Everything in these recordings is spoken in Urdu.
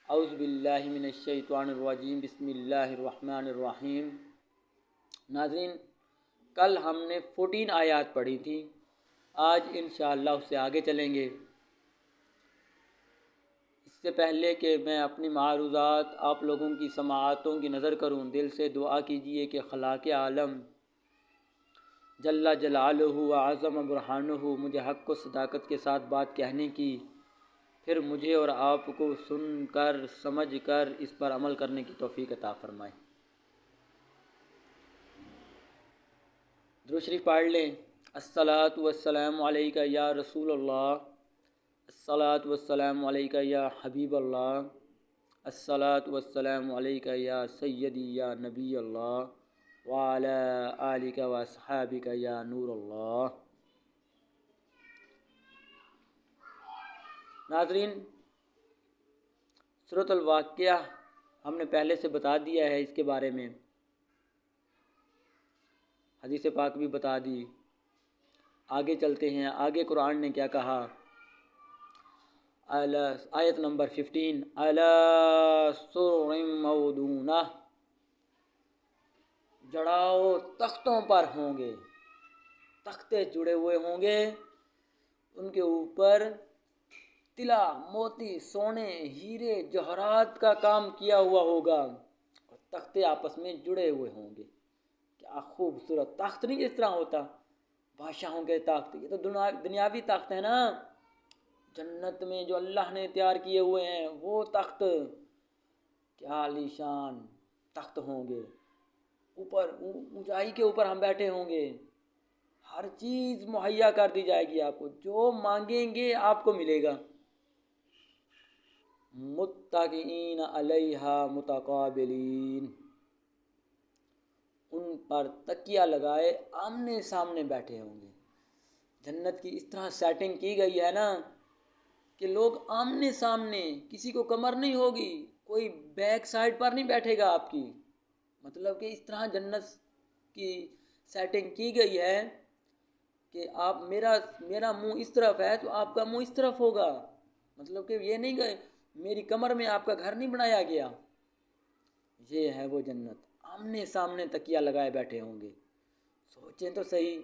اعوذ باللہ من الشیطان الرجیم بسم اللہ الرحمن الرحیم۔ ناظرین، کل ہم نے 14 آیات پڑھی تھیں، آج انشاءاللہ اس سے آگے چلیں گے۔ اس سے پہلے کہ میں اپنی معروضات آپ لوگوں کی سماعتوں کی نظر کروں، دل سے دعا کیجئے کہ خلاق عالم جل جلالہ و عظم برہانہ مجھے حق و صداقت کے ساتھ بات کہنے کی، پھر مجھے اور آپ کو سن کر سمجھ کر اس پر عمل کرنے کی توفیق عطا فرمائے۔ درود شریف پڑھ لیں۔ الصلاۃ والسلام علیکہ یا رسول اللہ، الصلاۃ والسلام علیکہ یا حبیب اللہ، الصلاۃ والسلام علیکہ یا سیدی یا نبی اللہ، وعلی آلک و اصحابک یا نور اللہ۔ ناظرین، سورۃ الواقعہ ہم نے پہلے سے بتا دیا ہے، اس کے بارے میں حدیث پاک بھی بتا دی۔ آگے چلتے ہیں، آگے قرآن نے کیا کہا۔ آیت نمبر 15، علی سرر موضونہ، جڑاؤ تختوں پر ہوں گے، تختے جڑے ہوئے ہوں گے، ان کے اوپر طلا، موتی، سونے، ہیرے، جوہرات کا کام کیا ہوا ہوگا، اور تختے آپس میں جڑے ہوئے ہوں گے۔ کیا خوبصورت تخت نہیں جس طرح ہوتا بادشاہوں کے تخت، یہ تو دنیاوی تخت ہے نا، جنت میں جو اللہ نے تیار کیے ہوئے ہیں وہ تخت، کیا عالیشان تخت ہوں گے، اوپر اونچائی کے اوپر ہم بیٹھے ہوں گے، ہر چیز مہیا کر دی جائے گی، آپ کو جو مانگیں گے آپ کو ملے گا۔ متکئین علیہا متقابلین، ان پر تکیہ لگائے آمنے سامنے بیٹھے ہوں گے۔ جنت کی اس طرح سیٹنگ کی گئی ہے نا کہ لوگ آمنے سامنے، کسی کو کمر نہیں ہوگی، کوئی بیک سائڈ پر نہیں بیٹھے گا آپ کی، مطلب کہ اس طرح جنت کی سیٹنگ کی گئی ہے کہ آپ میرا منہ اس طرف ہے تو آپ کا منہ اس طرف ہوگا، مطلب کہ یہ نہیں کہ میری کمر میں آپ کا گھر نہیں بنایا گیا۔ یہ ہے وہ جنت، آمنے سامنے تکیہ لگائے بیٹھے ہوں گے۔ سوچیں تو صحیح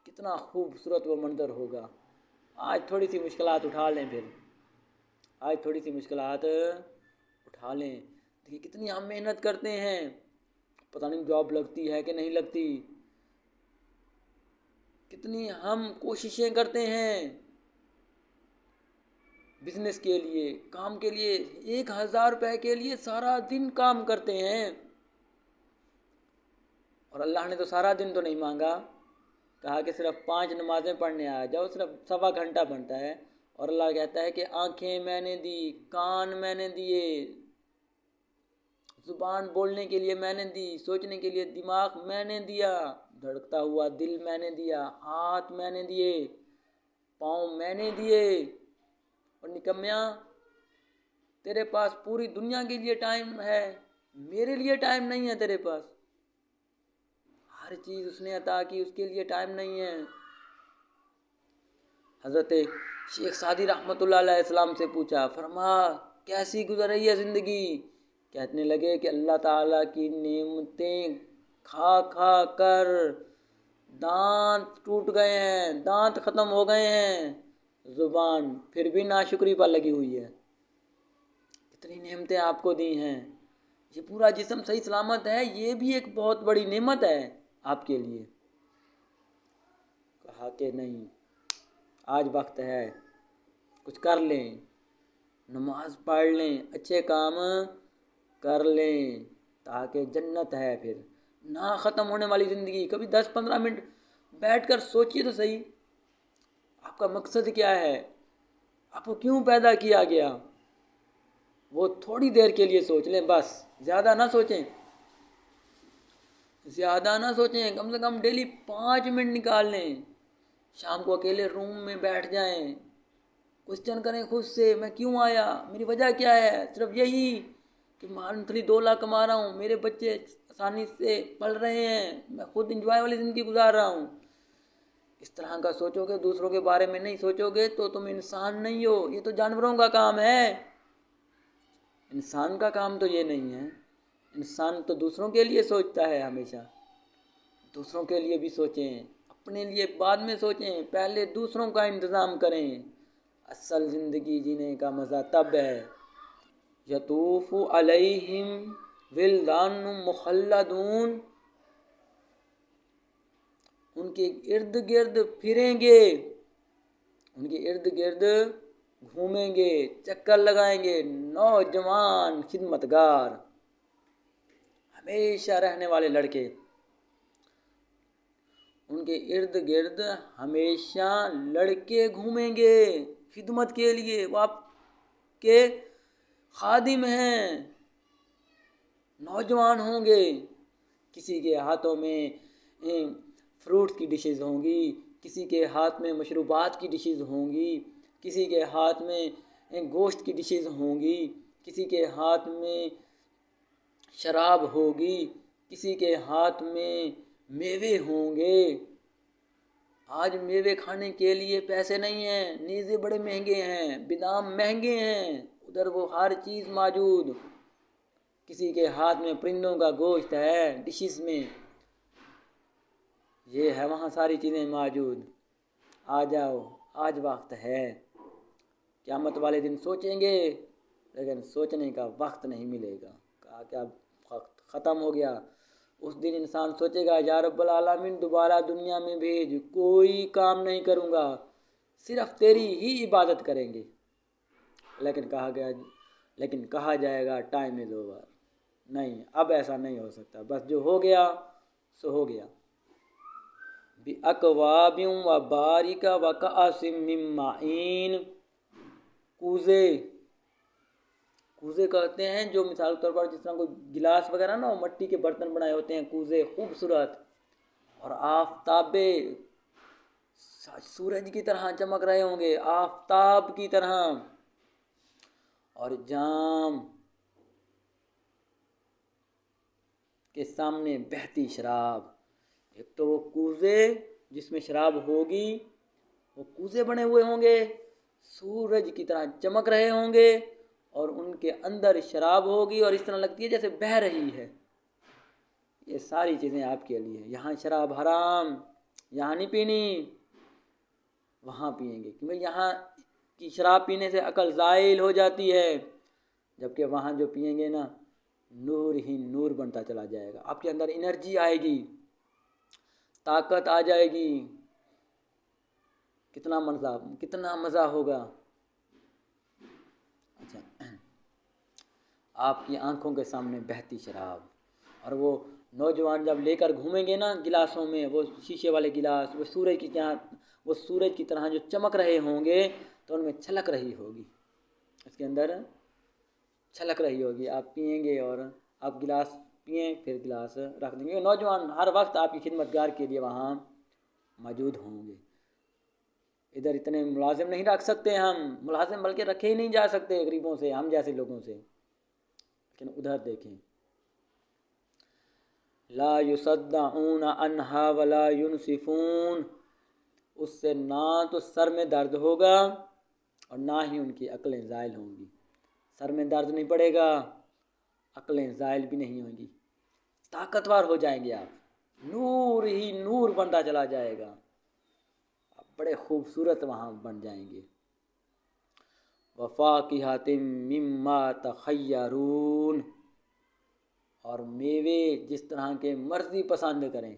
کتنا خوبصورت وہ منظر ہوگا۔ آج تھوڑی سی مشکلات اٹھا لیں، آج تھوڑی سی مشکلات اٹھا لیں۔ دیکھیے کتنی ہم محنت کرتے ہیں، پتہ نہیں جاب لگتی ہے کہ نہیں لگتی، کتنی ہم کوششیں کرتے ہیں بزنس کے لیے، کام کے لیے، 1000 روپے کے لیے سارا دن کام کرتے ہیں، اور اللہ نے تو سارا دن تو نہیں مانگا، کہا کہ صرف 5 نمازیں پڑھنے آ جاؤ، صرف سوا گھنٹہ بنتا ہے، اور اللہ کہتا ہے کہ آنکھیں میں نے دی، کان میں نے دیے، زبان بولنے کے لیے میں نے دی، سوچنے کے لیے دماغ میں نے دیا، دھڑکتا ہوا دل میں نے دیا، ہاتھ میں نے دیے، پاؤں میں نے دیے، اور نکمیاں تیرے پاس پوری دنیا کے لیے ٹائم ہے، میرے لیے ٹائم نہیں ہے تیرے پاس، ہر چیز اس نے عطا کی، اس کے لیے ٹائم نہیں ہے۔ حضرت شیخ سعدی رحمۃ اللہ علیہ السلام سے پوچھا، فرما کیسی گزر رہی ہے زندگی؟ کہنے لگے کہ اللہ تعالیٰ کی نعمتیں کھا کھا کر دانت ٹوٹ گئے ہیں، دانت ختم ہو گئے ہیں، زبان پھر بھی ناشکری پر لگی ہوئی ہے۔ کتنی نعمتیں آپ کو دی ہیں، یہ پورا جسم صحیح سلامت ہے، یہ بھی ایک بہت بڑی نعمت ہے آپ کے لیے۔ کہا کہ نہیں، آج وقت ہے، کچھ کر لیں، نماز پڑھ لیں، اچھے کام کر لیں، تاکہ جنت ہے پھر نہ ختم ہونے والی زندگی۔ کبھی 10-15 منٹ بیٹھ کر سوچیے تو صحیح، آپ کا مقصد کیا ہے، آپ کو کیوں پیدا کیا گیا، وہ تھوڑی دیر کے لیے سوچ لیں، بس زیادہ نہ سوچیں، کم سے کم ڈیلی 5 منٹ نکال لیں، شام کو اکیلے روم میں بیٹھ جائیں، کوسچن کریں خود سے، میں کیوں آیا، میری وجہ کیا ہے، صرف یہی کہ منتھلی 2 لاکھ کما رہا ہوں، میرے بچے آسانی سے پڑھ رہے ہیں، میں خود انجوائے والی زندگی گزار رہا ہوں۔ اس طرح کا سوچو گے، دوسروں کے بارے میں نہیں سوچو گے تو تم انسان نہیں ہو، یہ تو جانوروں کا کام ہے۔ انسان کا کام تو یہ نہیں ہے، انسان تو دوسروں کے لیے سوچتا ہے ہمیشہ، دوسروں کے لیے بھی سوچیں، اپنے لیے بعد میں سوچیں، پہلے دوسروں کا انتظام کریں۔ اصل زندگی جینے کا مزہ تب ہے۔ یطوف علیہم ولدان مخلدون، ان کے ارد گرد پھریں گے، ان کے ارد گرد گھومیں گے، چکر لگائیں گے نوجوان خدمتگار، ہمیشہ رہنے والے لڑکے، ان کے ارد گرد ہمیشہ لڑکے گھومیں گے خدمت کے لیے، وہ آپ کے خادم ہیں، نوجوان ہوں گے، کسی کے ہاتھوں میں فروٹس کی ڈشز ہوں گی، کسی کے ہاتھ میں مشروبات کی ڈشز ہوں گی، کسی کے ہاتھ میں گوشت کی ڈشز ہوں گی، کسی کے ہاتھ میں شراب ہوگی، کسی کے ہاتھ میں میوے ہوں گے۔ آج میوے کھانے کے لیے پیسے نہیں ہیں، نیزے بڑے مہنگے ہیں، بادام مہنگے ہیں، ادھر وہ ہر چیز موجود۔ کسی کے ہاتھ میں پرندوں کا گوشت ہے ڈشز میں، یہ ہے وہاں ساری چیزیں موجود۔ آ جاؤ، آج وقت ہے، قیامت والے دن سوچیں گے لیکن سوچنے کا وقت نہیں ملے گا، کہا کہ اب وقت ختم ہو گیا۔ اس دن انسان سوچے گا یا رب العالمین دوبارہ دنیا میں بھیج، کوئی کام نہیں کروں گا، صرف تیری ہی عبادت کریں گے۔ لیکن کہا جائے گا ٹائم از اوور، نہیں اب ایسا نہیں ہو سکتا، بس جو ہو گیا سو ہو گیا۔ بِأَكْوَابٍ وَبَارِكَ وَكَأْسٍ مِّن مَّعِينٍ، کوزے کہتے ہیں جو مثال کے طور پر جس طرح کوئی گلاس وغیرہ نا، مٹی کے برتن بنائے ہوتے ہیں کوزے، خوبصورت، اور آفتاب سورج کی طرح چمک رہے ہوں گے، آفتاب کی طرح، اور جام کے سامنے بہتی شراب۔ ایک تو وہ کوزے جس میں شراب ہوگی، وہ کوزے بنے ہوئے ہوں گے، سورج کی طرح چمک رہے ہوں گے، اور ان کے اندر شراب ہوگی اور اس طرح لگتی ہے جیسے بہہ رہی ہے۔ یہ ساری چیزیں آپ کے لیے، یہاں شراب حرام، یہاں نہیں پینی، وہاں پئیں گے، کیونکہ یہاں کی شراب پینے سے عقل زائل ہو جاتی ہے، جبکہ وہاں جو پئیں گے نا، نور ہی نور بنتا چلا جائے گا، آپ کے اندر انرجی آئے گی، طاقت آ جائے گی، کتنا مزہ ہوگا۔ اچھا، آپ کی آنکھوں کے سامنے بہتی شراب، اور وہ نوجوان جب لے کر گھومیں گے نا گلاسوں میں، وہ شیشے والے گلاس، وہ سورج کی طرح جو چمک رہے ہوں گے، تو ان میں چھلک رہی ہوگی، اس کے اندر چھلک رہی ہوگی، آپ پئیں گے اور آپ گلاس پئیں پھر گلاس رکھ دیں گے، نوجوان ہر وقت آپ کی خدمت گار کے لیے وہاں موجود ہوں گے۔ ادھر اتنے ملازم نہیں رکھ سکتے ہم، ملازم بلکہ رکھے ہی نہیں جا سکتے غریبوں سے، ہم جیسے لوگوں سے، لیکن ادھر دیکھیں، لا یصدعون عنہا ولا ینصفون، اس سے نہ تو سر میں درد ہوگا اور نہ ہی ان کی عقلیں زائل ہوں گی، سر میں درد نہیں پڑے گا، عقلیں زائل بھی نہیں ہوں گی، طاقتور ہو جائیں گے آپ، نور ہی نور بنتا چلا جائے گا، آپ بڑے خوبصورت وہاں بن جائیں گے۔ وَفَاكِهَةٍ مِّمَّا تَخَيَّرُونَ، اور میوے جس طرح کے مرضی پسند کریں،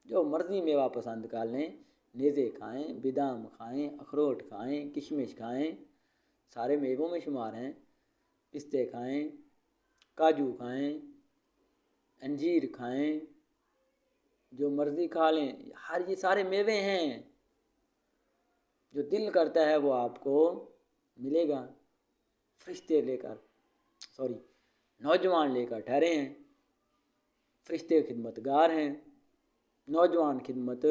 جو مرضی میوہ پسند کر لیں، نیزے کھائیں، بادام کھائیں، اخروٹ کھائیں، کشمش کھائیں، سارے میووں میں شمار ہیں، پستے کھائیں، کاجو کھائیں، انجیر کھائیں، جو مرضی کھا لیں، یہ سارے میوے ہیں، جو دل کرتا ہے وہ آپ کو ملے گا۔ فرشتے نوجوان لے کر ٹھہرے ہیں، فرشتے خدمت گار ہیں، نوجوان خدمت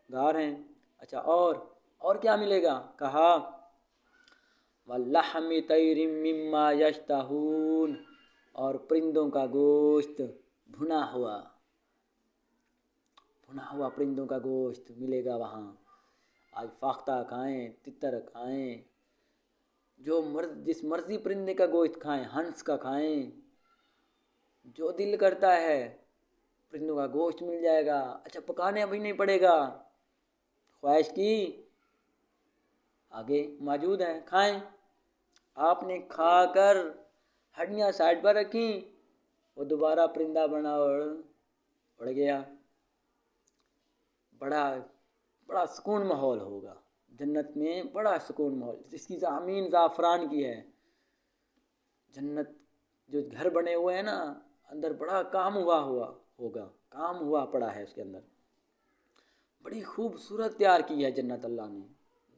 گار ہیں۔ اچھا، اور کیا ملے گا؟ کہا وَلَحْمِ طَيْرٍ مِّمَّا يَشْتَهُونَ، اور پرندوں کا گوشت، بھنا ہوا پرندوں کا گوشت ملے گا وہاں۔ آج فاختہ کھائیں، تتر کھائیں، جس مرضی پرندے کا گوشت کھائیں، ہنس کا کھائیں، جو دل کرتا ہے پرندوں کا گوشت مل جائے گا، اچھا پکانے ابھی نہیں پڑے گا، خواہش کی آگے موجود ہیں، کھائیں۔ آپ نے کھا کر ہڈیاں سائڈ پر رکھیں، وہ دوبارہ پرندہ بنا اور اڑ گیا۔ بڑا سکون ماحول ہوگا جنت میں، بڑا سکون ماحول، جس کی زمین زعفران کی ہے۔ جنت جو گھر بنے ہوئے ہیں نا، اندر بڑا کام ہوا ہوگا، کام ہوا پڑا ہے اس کے اندر، بڑی خوبصورت تیار کی ہے جنت اللہ نے،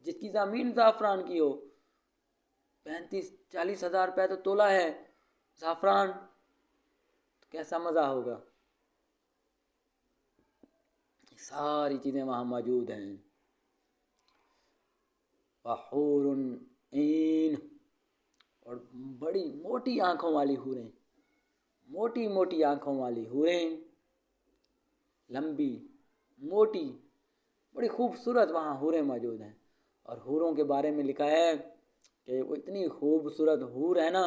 جس کی زمین زعفران کی ہو۔ 35-40 ہزار روپے تو تولا ہے زعفران، تو کیسا مزہ ہوگا۔ ساری چیزیں وہاں موجود ہیں۔ وحور عین، اور بڑی موٹی آنکھوں والی حوریں، موٹی موٹی آنکھوں والی حوریں، لمبی موٹی، بڑی خوبصورت وہاں حوریں موجود ہیں۔ اور حوروں کے بارے میں لکھا ہے کہ وہ اتنی خوبصورت حور ہے نا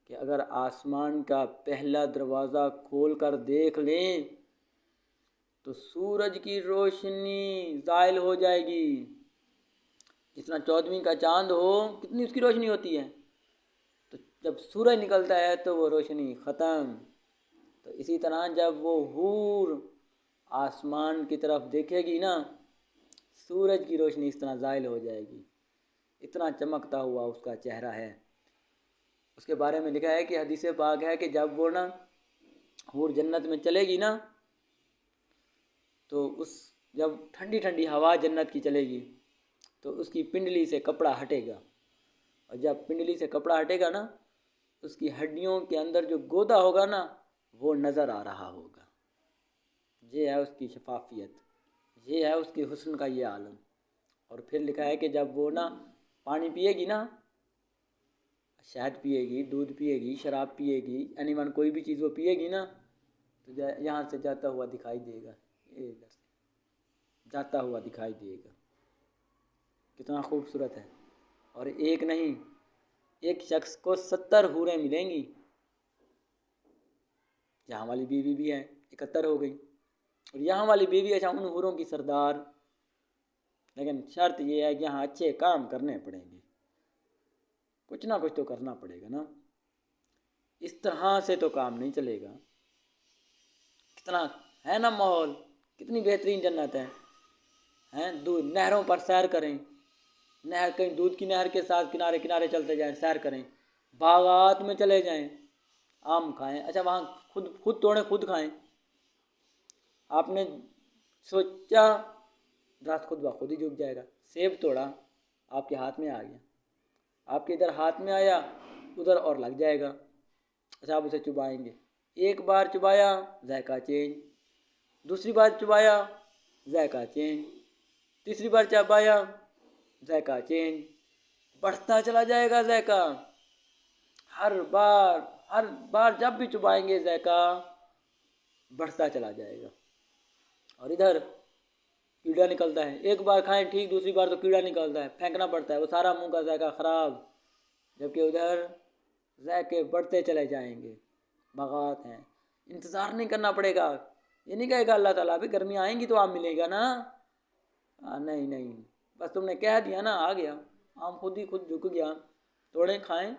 کہ اگر آسمان کا پہلا دروازہ کھول کر دیکھ لیں تو سورج کی روشنی زائل ہو جائے گی۔ جتنا 14ویں کا چاند ہو، کتنی اس کی روشنی ہوتی ہے، تو جب سورج نکلتا ہے تو وہ روشنی ختم۔ تو اسی طرح جب وہ حور آسمان کی طرف دیکھے گی نا، سورج کی روشنی اس طرح زائل ہو جائے گی، اتنا چمکتا ہوا اس کا چہرہ ہے۔ اس کے بارے میں لکھا ہے کہ حدیث پاک ہے کہ جب وہ نا حور جنت میں چلے گی نا، تو جب ٹھنڈی ٹھنڈی ہوا جنت کی چلے گی تو اس کی پنڈلی سے کپڑا ہٹے گا، اور جب پنڈلی سے کپڑا ہٹے گا نا، اس کی ہڈیوں کے اندر جو گودا ہوگا نا وہ نظر آ رہا ہوگا۔ یہ ہے اس کی شفافیت، یہ ہے اس کے حسن کا یہ عالم۔ اور پھر لکھا ہے کہ جب وہ نا پانی پیے گی نا، شہد پیے گی، دودھ پیے گی، شراب پیے گی، اینی ون کوئی بھی چیز وہ پیے گی نا، تو یہاں سے جاتا ہوا دکھائی دے گا، ادھر سے جاتا ہوا دکھائی دے گا۔ کتنا خوبصورت ہے۔ اور ایک نہیں، ایک شخص کو 70 حوریں ملیں گی۔ یہاں والی بیوی بھی ہے، 71 ہو گئی، اور یہاں والی بیوی اچھا ان حوروں کی سردار، لیکن شرط یہ ہے کہ یہاں اچھے کام کرنے پڑیں گے، کچھ نہ کچھ تو کرنا پڑے گا نا، اس طرح سے تو کام نہیں چلے گا۔ کتنا ہے نا ماحول، کتنی بہترین جنت ہے۔ نہروں پر سیر کریں، نہر کہیں دودھ کی نہر کے ساتھ کنارے کنارے چلتے جائیں، سیر کریں، باغات میں چلے جائیں، آم کھائیں، اچھا وہاں خود توڑیں، خود کھائیں۔ آپ نے سوچا درخت خود بخود ہی جھک جائے گا، سیب توڑا آپ کے ہاتھ میں آ گیا، آپ کے ادھر ہاتھ میں آیا، ادھر اور لگ جائے گا، اچھا آپ اسے چبائیں گے، ایک بار چبایا ذائقہ چینج، دوسری بار چبایا ذائقہ چینج، تیسری بار چبایا ذائقہ چینج، بڑھتا چلا جائے گا ذائقہ، ہر بار جب بھی چبائیں گے ذائقہ بڑھتا چلا جائے گا۔ اور ادھر کیڑا نکلتا ہے، ایک بار کھائیں ٹھیک، دوسری بار تو کیڑا نکلتا ہے، پھینکنا پڑتا ہے، وہ سارا منہ کا ذائقہ خراب، جبکہ ادھر ذائقے بڑھتے چلے جائیں گے۔ باغات ہیں، انتظار نہیں کرنا پڑے گا، یہ نہیں کہے گا اللہ تعالیٰ بھی گرمیاں آئیں گی تو آم ملے گا نا، نہیں، بس تم نے کہہ دیا نا آ گیا آم، خود ہی خود جھک گیا، توڑیں کھائیں۔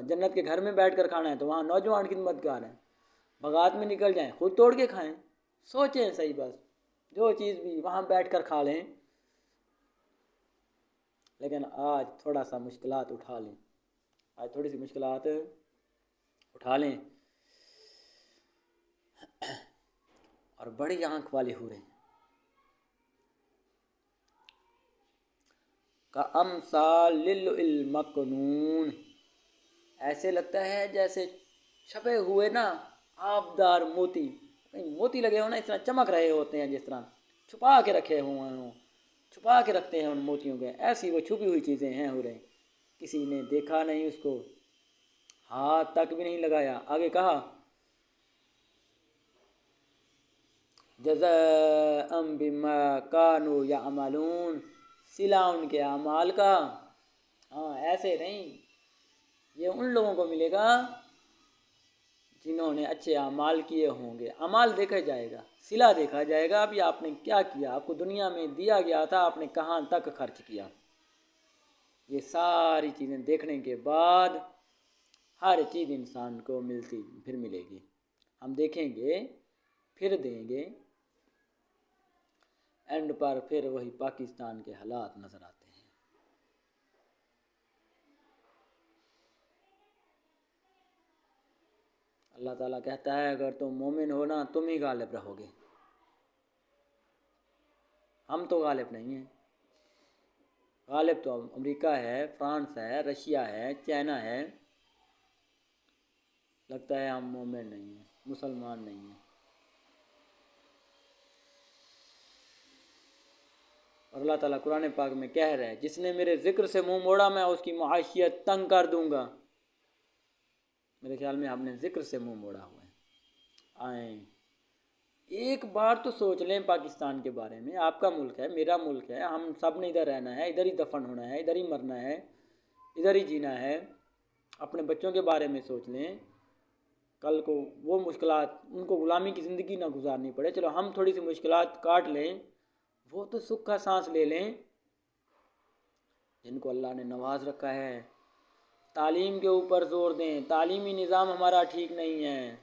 جنت کے گھر میں بیٹھ کر کھانا ہے تو وہاں نوجوان خدمتگار ہیں، باغات میں نکل جائیں خود توڑ کے کھائیں، سوچیں صحیح، بس جو چیز بھی وہاں بیٹھ کر کھا لیں، لیکن آج تھوڑا سا مشکلات اٹھا لیں، آج تھوڑی سی مشکلات اٹھا لیں۔ اور بڑی آنکھ والی حوریں کامثال المکنون، ایسے لگتا ہے جیسے چھپے ہوئے نا آبدار موتی، کہیں موتی لگے ہو نا، اس طرح چمک رہے ہوتے ہیں، جس طرح چھپا کے رکھے ہوئے ہوں، چھپا کے رکھتے ہیں ان موتیوں کے، ایسی وہ چھپی ہوئی چیزیں ہیں حوریں، کسی نے دیکھا نہیں اس کو، ہاتھ تک بھی نہیں لگایا۔ آگے کہا جزاء بما کانوا یعملون، صلہ ان کے اعمال کا. ہاں ایسے نہیں، یہ ان لوگوں کو ملے گا جنہوں نے اچھے اعمال کیے ہوں گے. اعمال دیکھا جائے گا، صلہ دیکھا جائے گا. ابھی آپ نے کیا کیا، آپ کو دنیا میں دیا گیا تھا، آپ نے کہاں تک خرچ کیا. یہ ساری چیزیں دیکھنے کے بعد ہر چیز انسان کو پھر ملے گی. ہم دیکھیں گے، پھر دیں گے، اینڈ پر پھر وہی پاکستان کے حالات نظر آتے ہیں. اللہ تعالیٰ کہتا ہے اگر تم مومن ہو نا تم ہی غالب رہو گے. ہم تو غالب نہیں ہیں. غالب تو امریکہ ہے، فرانس ہے، رشیا ہے، چائنا ہے. لگتا ہے ہم مومن نہیں ہیں، مسلمان نہیں ہیں. اور اللہ تعالیٰ قرآن پاک میں کہہ رہے ہیں جس نے میرے ذکر سے منہ موڑا میں اس کی معاشیت تنگ کر دوں گا. میرے خیال میں ہم نے ذکر سے منہ موڑا ہوا ہے. آئیں ایک بار تو سوچ لیں پاکستان کے بارے میں. آپ کا ملک ہے، میرا ملک ہے، ہم سب نے ادھر رہنا ہے، ادھر ہی دفن ہونا ہے، ادھر ہی مرنا ہے، ادھر ہی جینا ہے. اپنے بچوں کے بارے میں سوچ لیں، کل کو وہ مشکلات ان کو غلامی کی زندگی نہ گزارنی پڑے. چلو ہم تھوڑی سی مشکلات کاٹ لیں، وہ تو سکھ کا سانس لے لیں. جن کو اللہ نے نواز رکھا ہے تعلیم کے اوپر زور دیں. تعلیمی نظام ہمارا ٹھیک نہیں ہے.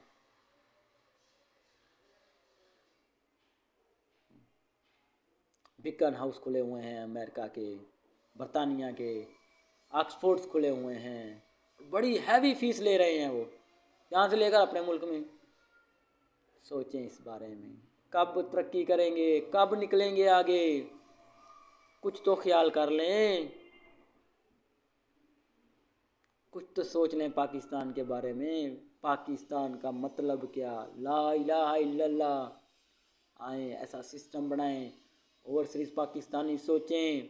بیکن ہاؤس کھلے ہوئے ہیں امریکہ کے، برطانیہ کے، آکسفورڈس کھلے ہوئے ہیں. بڑی ہیوی فیس لے رہے ہیں وہ، یہاں سے لے کر اپنے ملک میں. سوچیں اس بارے میں، کب ترقی کریں گے، کب نکلیں گے آگے. کچھ تو خیال کر لیں، کچھ تو سوچ لیں پاکستان کے بارے میں. پاکستان کا مطلب کیا، لا الہ الا اللہ. آئیں ایسا سسٹم بنائیں، اور صرف پاکستانی سوچیں.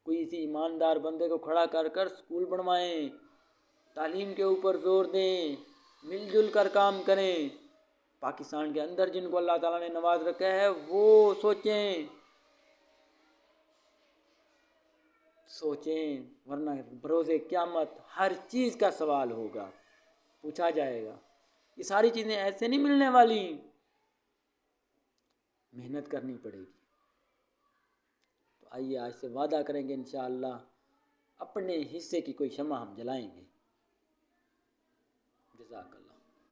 کوئی اسی ایماندار بندے کو کھڑا کر کر سکول بنوائیں، تعلیم کے اوپر زور دیں، مل جل کر کام کریں. پاکستان کے اندر جن کو اللہ تعالیٰ نے نواز رکھا ہے وہ سوچیں. ورنہ بروز قیامت ہر چیز کا سوال ہوگا، پوچھا جائے گا. یہ ساری چیزیں ایسے نہیں ملنے والی، محنت کرنی پڑے گی. تو آئیے آج سے وعدہ کریں گے انشاءاللہ اپنے حصے کی کوئی شمع ہم جلائیں گے. جزاک اللہ.